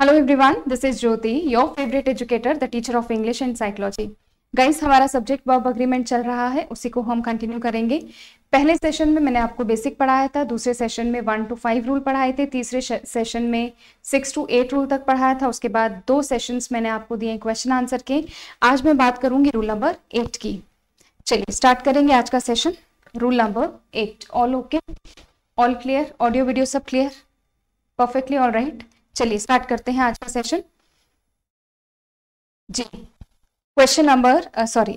Hello everyone, this is Jyoti, your favourite educator, the teacher of English and psychology. Guys, हमारा subject verb agreement चल रहा है, उसी को हम कंटिन्यू करेंगे। पहले सेशन में मैंने आपको बेसिक पढ़ाया था, दूसरे सेशन में 1 to 5 रूल पढ़ाए थे, तीसरे सेशन में 6 to 8 रूल तक पढ़ाया था। उसके बाद 2 सेशंस मैंने आपको दिए क्वेश्चन आंसर के। आज मैं बात करूंगी रूल नंबर 8 की। चलिए स्टार्ट करेंगे आज का session. Rule number 8, all okay, all clear, audio video सब क्लियर, परफेक्टली ऑल राइट। चलिए स्टार्ट करते हैं आज का सेशन जी। Question number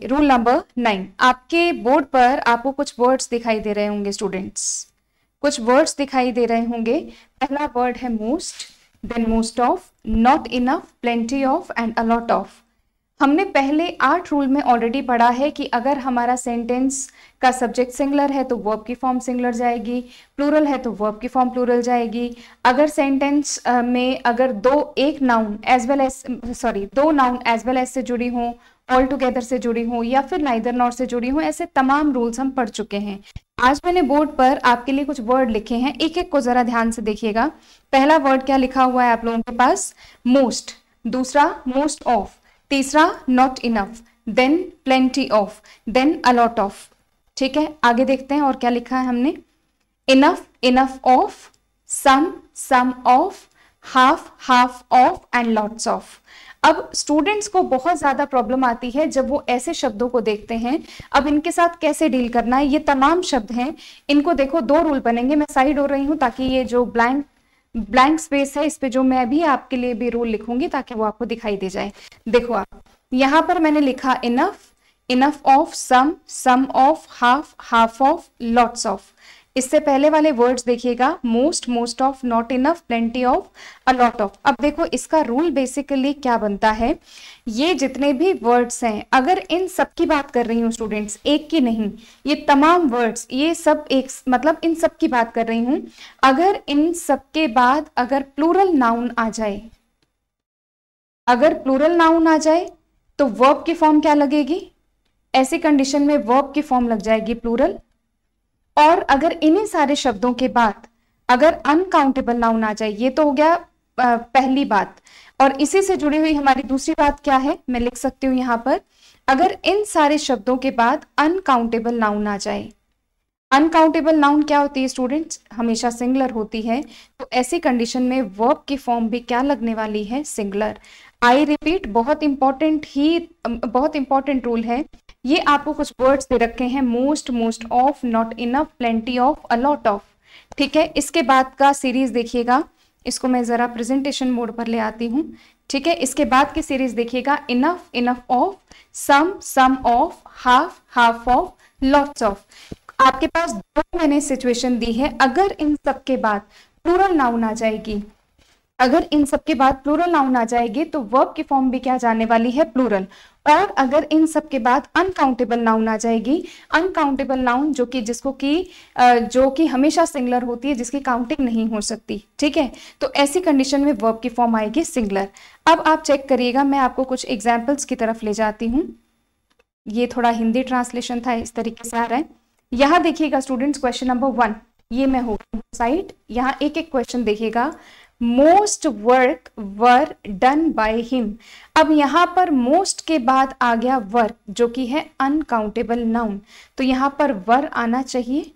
rule number 9। आपके बोर्ड पर आपको कुछ वर्ड्स दिखाई दे रहे होंगे स्टूडेंट्स, कुछ वर्ड्स दिखाई दे रहे होंगे। पहला वर्ड है most, then most of, not enough, plenty of and a lot of. हमने पहले 8 रूल में ऑलरेडी पढ़ा है कि अगर हमारा सेंटेंस का सब्जेक्ट सिंगुलर है तो वर्ब की फॉर्म सिंगुलर जाएगी, प्लूरल है तो वर्ब की फॉर्म प्लूरल जाएगी। अगर सेंटेंस में अगर दो नाउन एज वेल एज से जुड़ी हों, ऑल टुगेदर से जुड़ी हों या फिर नाइदर नॉर से जुड़ी हों, ऐसे तमाम रूल्स हम पढ़ चुके हैं। आज मैंने बोर्ड पर आपके लिए कुछ वर्ड लिखे हैं, एक एक को जरा ध्यान से देखिएगा। पहला वर्ड क्या लिखा हुआ है आप लोगों के पास? मोस्ट। दूसरा मोस्ट ऑफ, तीसरा not enough, then plenty of, then a lot of. ठीक है, आगे देखते हैं और क्या लिखा है हमने। Enough, enough of, some of, half of and lots of. अब स्टूडेंट्स को बहुत ज्यादा प्रॉब्लम आती है जब वो ऐसे शब्दों को देखते हैं। अब इनके साथ कैसे डील करना है, ये तमाम शब्द हैं। इनको देखो, 2 रूल बनेंगे। मैं साइड हो रही हूं ताकि ये जो ब्लैंक स्पेस है इस पे जो मैं भी आपके लिए भी रूल लिखूंगी ताकि वो आपको दिखाई दे जाए। देखो आप, यहां पर मैंने लिखा enough, enough of, some of, half of, lots of. इससे पहले वाले वर्ड्स देखिएगा, most, most of, not enough, plenty of, a lot of. अब देखो इसका रूल बेसिकली क्या बनता है, ये जितने भी वर्ड्स हैं, अगर इन सब की बात कर रही हूँ स्टूडेंट्स, एक की नहीं, ये तमाम वर्ड्स, ये सब एक, मतलब इन सब की बात कर रही हूँ। अगर इन सब के बाद अगर प्लूरल नाउन आ जाए, अगर प्लूरल नाउन आ जाए तो वर्ब की फॉर्म क्या लगेगी? ऐसी कंडीशन में वर्ब की फॉर्म लग जाएगी प्लूरल। और अगर इन्हीं सारे शब्दों के बाद अगर अनकाउंटेबल नाउन आ जाए, ये तो हो गया पहली बात। और इसी से जुड़ी हुई हमारी दूसरी बात क्या है, मैं लिख सकती हूं यहां पर, अगर इन सारे शब्दों के बाद अनकाउंटेबल नाउन आ जाए। अनकाउंटेबल नाउन क्या होती है स्टूडेंट्स? हमेशा सिंगुलर होती है। तो ऐसी कंडीशन में वर्ब की फॉर्म भी क्या लगने वाली है? सिंगुलर। आई रिपीट, बहुत इंपॉर्टेंट रूल है ये। आपको कुछ वर्ड्स दे रखे हैं, most, most of, not enough, plenty of, a lot of. ठीक है, इसके बाद का सीरीज देखिएगा, इसको मैं जरा प्रेजेंटेशन मोड पर ले आती हूँ। ठीक है, इसके बाद की सीरीज देखिएगा, enough, enough of, some of, half of, lots of. आपके पास 2 मैंने सिचुएशन दी है। अगर इन सब के बाद प्लूरल नाउन आ जाएगी, अगर इन सब के बाद प्लूरल नाउन आ जाएगी तो वर्ब की फॉर्म भी क्या जाने वाली है? प्लूरल। और अगर इन सब के बाद अनकाउंटेबल नाउन आ जाएगी, अनकाउंटेबल नाउन जो कि हमेशा सिंगुलर होती है, जिसकी काउंटिंग नहीं हो सकती। ठीक है, तो ऐसी कंडीशन में वर्ब की फॉर्म आएगी सिंगुलर। अब आप चेक करिएगा, मैं आपको कुछ एग्जाम्पल्स की तरफ ले जाती हूँ। ये थोड़ा हिंदी ट्रांसलेशन था, इस तरीके से आ रहा है। यहाँ देखिएगा स्टूडेंट्स, क्वेश्चन नंबर 1, ये मैं हो साइड, यहाँ एक एक क्वेश्चन देखिएगा। Most work were done by him. अब यहां पर मोस्ट के बाद आ गया वर्क, जो कि है अनकाउंटेबल नाउन। तो यहां पर वर आना चाहिए?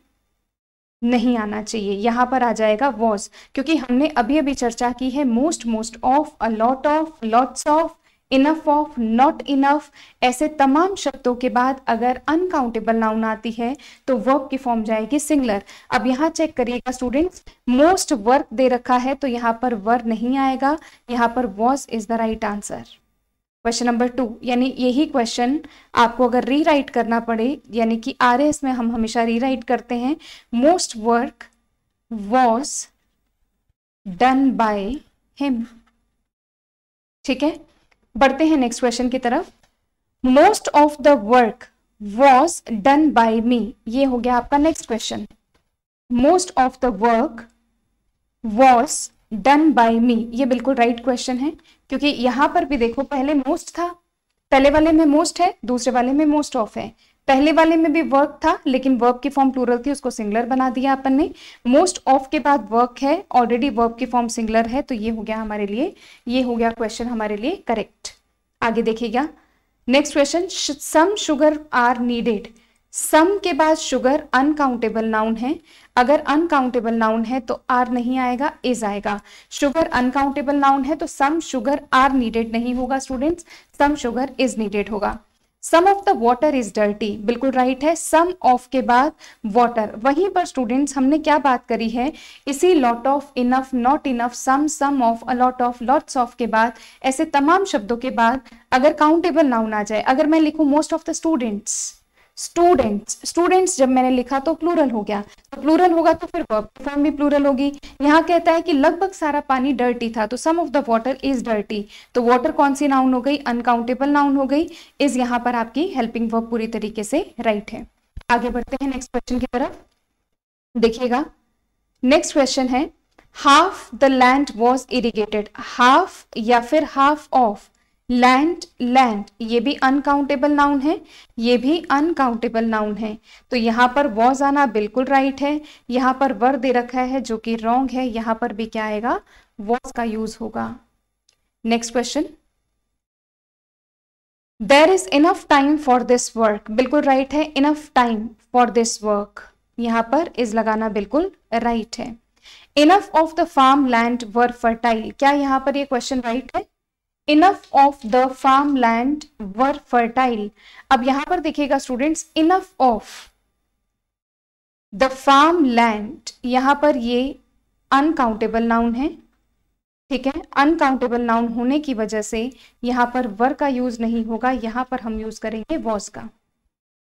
नहीं आना चाहिए, यहां पर आ जाएगा वॉज, क्योंकि हमने अभी अभी चर्चा की है most, most of, a lot of, lots of, enough of, not enough. ऐसे तमाम शब्दों के बाद अगर अनकाउंटेबल नाउन आती है तो वर्ब की फॉर्म जाएगी सिंगुलर। अब यहाँ चेक करिएगा स्टूडेंट्स, मोस्ट वर्क दे रखा है तो यहाँ पर वर नहीं आएगा, यहाँ पर was is the right answer. Question number 2, यानी यही क्वेश्चन आपको अगर रीराइट करना पड़े, यानी कि RS में हम हमेशा रीराइट करते हैं, most work was done by him. ठीक है, बढ़ते हैं नेक्स्ट क्वेश्चन की तरफ। Most of the work was done by me, ये हो गया आपका next question. Most of the work was done by me, ये बिल्कुल राइट क्वेश्चन है, क्योंकि यहां पर भी देखो, पहले मोस्ट था, पहले वाले में मोस्ट है, दूसरे वाले में मोस्ट ऑफ है। पहले वाले में भी वर्क था लेकिन वर्ब की फॉर्म प्लूरल थी, उसको सिंगुलर बना दिया अपन ने। मोस्ट ऑफ के बाद वर्क है, ऑलरेडी वर्ब की फॉर्म सिंगुलर है, तो ये हो गया हमारे लिए, ये हो गया क्वेश्चन हमारे लिए करेक्ट। आगे देखिएगा next question, some sugar are needed. Some के बाद शुगर अनकाउंटेबल नाउन है, अगर अनकाउंटेबल नाउन है तो आर नहीं आएगा, इज आएगा। शुगर अनकाउंटेबल नाउन है तो सम शुगर आर नीडेड नहीं होगा students, some sugar is needed होगा। Some of the water is dirty, बिल्कुल राइट है, सम ऑफ के बाद वाटर। वहीं पर स्टूडेंट्स हमने क्या बात करी है, इसी lot of, enough, not enough, some of, a lot of, lots of के बाद, ऐसे तमाम शब्दों के बाद अगर काउंटेबल नाउन आ जाए, अगर मैं लिखूं most of the students, students जब मैंने लिखा तो प्लूरल हो गया, तो प्लूरल होगा तो फिर वर्ब की फॉर्म भी प्लूरल होगी। यहाँ कहता है कि लगभग सारा पानी डर्टी था, तो some of the water is dirty, तो वाटर कौन सी नाउन हो गई, अनकाउंटेबल नाउन हो गई। इज यहाँ पर आपकी हेल्पिंग वर्ब पूरी तरीके से राइट है। आगे बढ़ते हैं नेक्स्ट क्वेश्चन की तरफ, देखिएगा नेक्स्ट क्वेश्चन है, half the land was irrigated. Half या फिर हाफ ऑफ, लैंड, लैंड, ये भी अनकाउंटेबल नाउन है, ये भी अनकाउंटेबल नाउन है, तो यहाँ पर वॉज आना बिल्कुल राइट है। यहाँ पर वर दे रखा है जो कि रॉन्ग है, यहाँ पर भी क्या आएगा, वॉज का यूज होगा। Next question, there is enough time for this work, बिल्कुल राइट है, enough time for this work, यहाँ पर इज लगाना बिल्कुल राइट है। Enough of the farm land were fertile, क्या यहाँ पर ये क्वेश्चन राइट है, enough of the farm land were fertile. अब यहां पर देखिएगा students, enough of the farm land, यहां पर ये अनकाउंटेबल नाउन है, ठीक है, अनकाउंटेबल नाउन होने की वजह से यहां पर वर का यूज नहीं होगा, यहां पर हम यूज करेंगे वॉज का।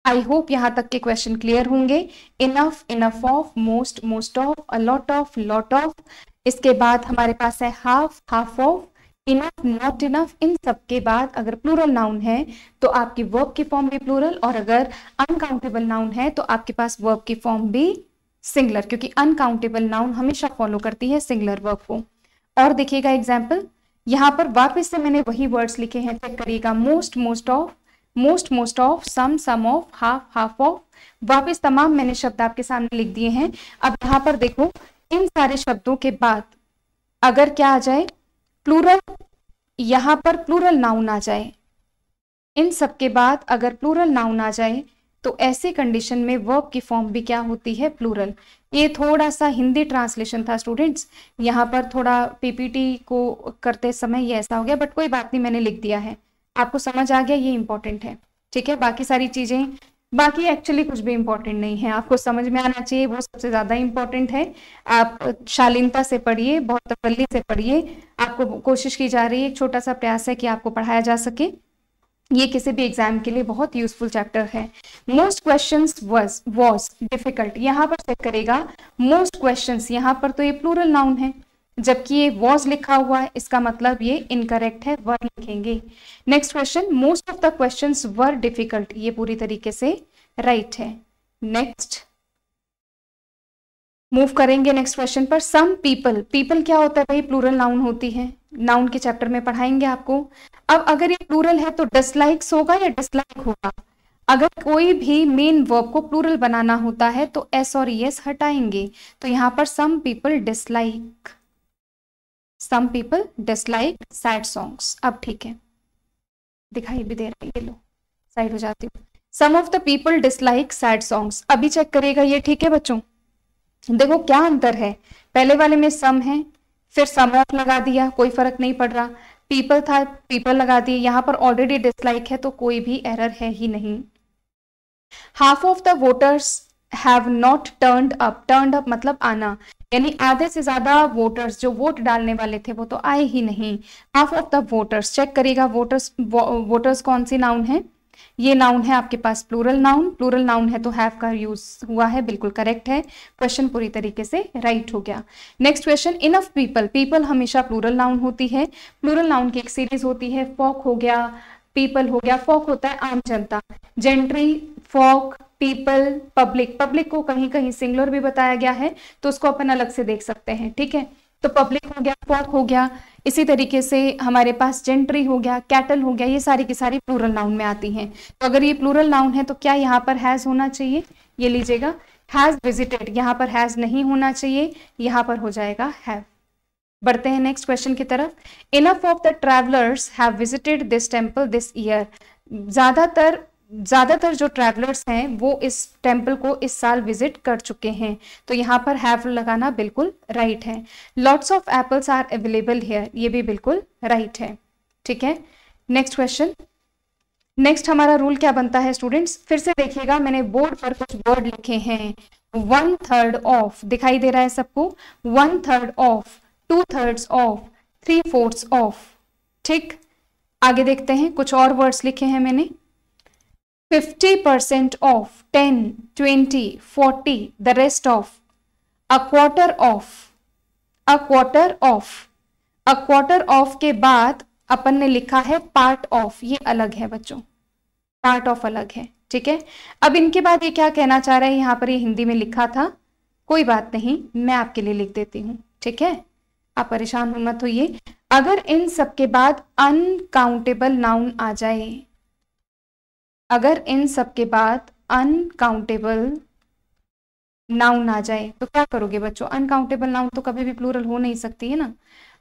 आई होप यहां तक के क्वेश्चन क्लियर होंगे। Enough, enough of, most, most of, a lot of, lot of, इसके बाद हमारे पास है half, half of, enough, not enough, इन सब के बाद अगर प्लूरल नाउन है तो आपकी वर्ब की फॉर्म भी प्लूरल, और अगर अनकाउंटेबल नाउन है तो आपके पास वर्ब की फॉर्म भी सिंगुलर, क्योंकि अनकाउंटेबल नाउन हमेशा फॉलो करती है सिंगुलर वर्ब को। और देखिएगा एग्जाम्पल, यहाँ पर वापस से मैंने वही वर्ड्स लिखे हैं, चेक करिएगा, most, most of, most, most of, some of, half, half of, वापस तमाम मैंने शब्द आपके सामने लिख दिए हैं। अब यहाँ पर देखो, इन सारे शब्दों के बाद अगर क्या आ जाए, प्लूरल, यहां पर प्लूरल नाउन आ जाए, इन सब के बाद अगर प्लूरल नाउन आ जाए तो ऐसे कंडीशन में वर्ब की फॉर्म भी क्या होती है, प्लूरल। ये थोड़ा सा हिंदी ट्रांसलेशन था स्टूडेंट्स, यहाँ पर थोड़ा पीपीटी को करते समय ये ऐसा हो गया, बट कोई बात नहीं, मैंने लिख दिया है, आपको समझ आ गया, ये इंपॉर्टेंट है, ठीक है। बाकी सारी चीजें, बाकी एक्चुअली कुछ भी इंपॉर्टेंट नहीं है, आपको समझ में आना चाहिए, वो सबसे ज्यादा इंपॉर्टेंट है। आप शालीनता से पढ़िए, बहुत तसल्ली से पढ़िए, आपको कोशिश की जा रही है, एक छोटा सा प्रयास है कि आपको पढ़ाया जा सके, ये किसी भी एग्जाम के लिए बहुत यूजफुल चैप्टर है। मोस्ट क्वेश्चंस वॉज डिफिकल्ट, यहाँ पर चेक करेगा, मोस्ट क्वेश्चंस, यहाँ पर तो ये प्लूरल नाउन है, जबकि ये वॉज लिखा हुआ है, इसका मतलब ये इनकरेक्ट है, वर लिखेंगे। Next question, most of the questions were difficult, ये पूरी तरीके से राइट है। नेक्स्ट मूव करेंगे नेक्स्ट क्वेश्चन पर, सम पीपल, पीपल क्या होता है भाई, प्लूरल नाउन होती है, नाउन के चैप्टर में पढ़ाएंगे आपको। अब अगर ये प्लूरल है तो डिसलाइक्स होगा या डिसलाइक होगा, अगर कोई भी मेन वर्ब को प्लूरल बनाना होता है तो एस और एस हटाएंगे, तो यहाँ पर some people dislike, some people dislike sad songs. अब ठीक है, दिखाई भी दे रहा है, ये लो साइड हो जाती हूँ। Some of the people dislike sad songs, अभी चेक करिएगा, ये ठीक है बच्चों, देखो क्या अंतर है, पहले वाले में सम है, फिर सम ऑफ लगा दिया, कोई फर्क नहीं पड़ रहा, पीपल था, पीपल लगा दिए, यहाँ पर ऑलरेडी डिसलाइक है तो कोई भी एरर है ही नहीं। Half of the voters have not turned up मतलब आना, यानी आधे से ज्यादा वोटर्स जो वोट डालने वाले थे वो तो आए ही नहीं। Half of the voters, check करिएगा, वोटर्स कौन सी नाउन है, ये नाउन है आपके पास प्लूरल नाउन, प्लूरल नाउन है तो हैव का यूज हुआ है, बिल्कुल करेक्ट है, क्वेश्चन पूरी तरीके से राइट हो गया। Next question, enough people, people हमेशा प्लूरल नाउन होती है, प्लूरल नाउन की एक सीरीज होती है, फॉक हो गया, पीपल हो गया, फॉक होता है आम जनता, gentry, folk, people, public, public को कहीं कहीं सिंगुलर भी बताया गया है तो उसको अपन अलग से देख सकते हैं, ठीक है। तो पब्लिक हो गया, फॉक हो गया, इसी तरीके से हमारे पास जेंट्री हो गया, कैटल हो गया, ये सारी की सारी प्लूरल नाउन में आती हैं। तो अगर ये प्लूरल नाउन है तो क्या यहाँ पर हैज होना चाहिए, ये लीजिएगा हैज विजिटेड, यहाँ पर हैज नहीं होना चाहिए, यहाँ पर हो जाएगा हैव। बढ़ते हैं नेक्स्ट क्वेश्चन की तरफ। Enough of the travellers have visited this temple this year, ज्यादातर जो ट्रैवलर्स हैं वो इस टेम्पल को इस साल विजिट कर चुके हैं, तो यहाँ पर हैव लगाना बिल्कुल राइट है। Lots of apples are available here, ये भी बिल्कुल राइट है। ठीक है, नेक्स्ट क्वेश्चन। नेक्स्ट हमारा रूल क्या बनता है स्टूडेंट्स, फिर से देखिएगा, मैंने बोर्ड पर कुछ वर्ड लिखे हैं। 1/3 ऑफ दिखाई दे रहा है सबको, 1/3 ऑफ, 2/3 ऑफ, 3/4 ऑफ। ठीक, आगे देखते हैं, कुछ और वर्ड्स लिखे हैं मैंने। 50% of, 10, 20, 40, the rest of, a quarter of, a quarter of. A quarter of के बाद अपन ने लिखा है पार्ट ऑफ, ये अलग है बच्चों, पार्ट ऑफ अलग है। ठीक है, अब इनके बाद ये क्या कहना चाह रहा है, यहां पर ये हिंदी में लिखा था, कोई बात नहीं, मैं आपके लिए लिख देती हूं। ठीक है, आप परेशान मत होइए। अगर इन सब के बाद अनकाउंटेबल नाउन आ जाए, अगर इन सब के बाद अनकाउंटेबल नाउन आ जाए तो क्या करोगे बच्चों, अनकाउंटेबल नाउन तो कभी भी प्लूरल हो नहीं सकती है ना।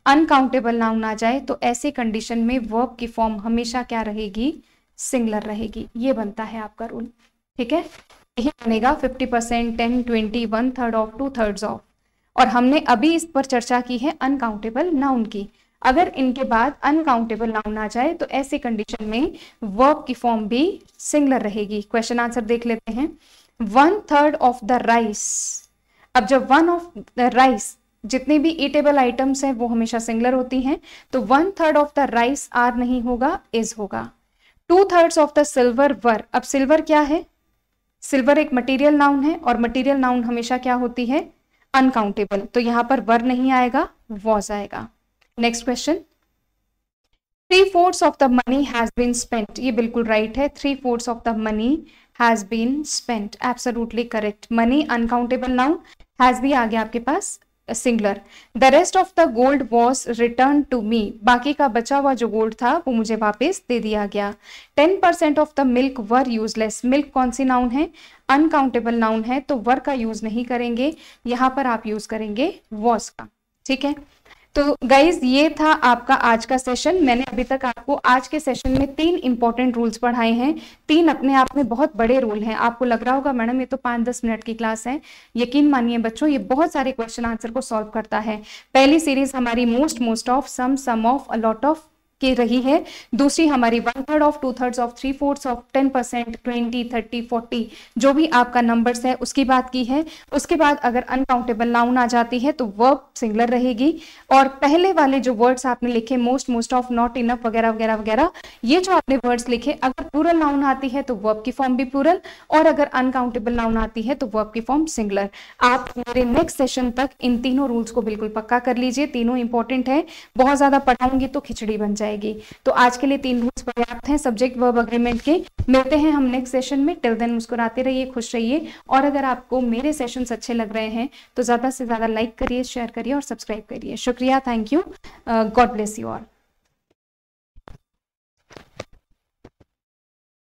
अनकाउंटेबल नाउन आ जाए तो ऐसे कंडीशन में वर्ब की फॉर्म हमेशा क्या रहेगी, सिंगुलर रहेगी। ये बनता है आपका रूल। ठीक है, यही बनेगा 50%, 10, 20, 1/3 ऑफ, 2/3 ऑफ। और हमने अभी इस पर चर्चा की है अनकाउंटेबल नाउन की। अगर इनके बाद अनकाउंटेबल नाउन आ जाए तो ऐसे कंडीशन में वर्ब की फॉर्म भी सिंगुलर रहेगी। क्वेश्चन आंसर देख लेते हैं। 1/3 ऑफ द राइस, अब जब 1 ऑफ द राइस, जितने भी ईटेबल आइटम्स हैं वो हमेशा सिंगुलर होती हैं, तो 1/3 ऑफ द राइस आर नहीं होगा, इज होगा। 2/3 ऑफ द सिल्वर वर, अब सिल्वर क्या है, सिल्वर एक मटेरियल नाउन है और मटेरियल नाउन हमेशा क्या होती है, अनकाउंटेबल, तो यहां पर वर नहीं आएगा, वॉज आएगा। Next question. 3/4 of the money has been spent, ये बिल्कुल राइट है, 3/4 of the money has been spent, absolutely correct. Money uncountable noun, has भी आ गया आपके पास singular. The rest of the gold was return to me, बाकी का बचा हुआ जो गोल्ड था वो मुझे वापस दे दिया गया। 10% of the milk were useless, milk कौन सी नाउन है, अनकाउंटेबल नाउन है, तो वर का यूज नहीं करेंगे, यहां पर आप यूज करेंगे वॉज का। ठीक है, तो गाइज ये था आपका आज का सेशन। मैंने अभी तक आपको आज के सेशन में 3 इंपॉर्टेंट रूल्स पढ़ाए हैं। 3 अपने आप में बहुत बड़े रूल हैं। आपको लग रहा होगा मैडम ये तो 5-10 मिनट की क्लास है, यकीन मानिए बच्चों ये बहुत सारे क्वेश्चन आंसर को सॉल्व करता है। पहली सीरीज हमारी most of, some of, a lot of की रही है। दूसरी हमारी 1/3 ऑफ, 2/3 ऑफ, 3/4 ऑफ, 10%, 20, 30, 40 जो भी आपका नंबर्स है उसकी बात की है। उसके बाद अगर अनकाउंटेबल नाउन आ जाती है तो वर्ब सिंगुलर रहेगी। और पहले वाले जो वर्ड्स आपने लिखे मोस्ट ऑफ, नॉट इनफ वगैरह वगैरह वगैरह, ये जो आपने वर्ड्स लिखे अगर प्लूरल नाउन आती है तो वर्ब की फॉर्म भी प्लूरल, और अगर अनकाउंटेबल नाउन आती है तो वर्ब की फॉर्म सिंगुलर। आप मेरे नेक्स्ट सेशन तक इन तीनों रूल्स को बिल्कुल पक्का कर लीजिए, तीनों इंपॉर्टेंट है। बहुत ज्यादा पढ़ाऊंगी तो खिचड़ी बन जाएगी। तो आज के लिए 3 रूल्स पर्याप्त हैं सब्जेक्ट वर्ब अग्रीमेंट के। मिलते हैं हम नेक्स्ट सेशन में। टिल देन मुस्कुराते रहिए, खुश रहिए, और अगर आपको मेरे सेशंस अच्छे लग रहे हैं तो ज्यादा से ज्यादा लाइक करिए, शेयर करिए और सब्सक्राइब करिए। शुक्रिया, thank you, God bless you all.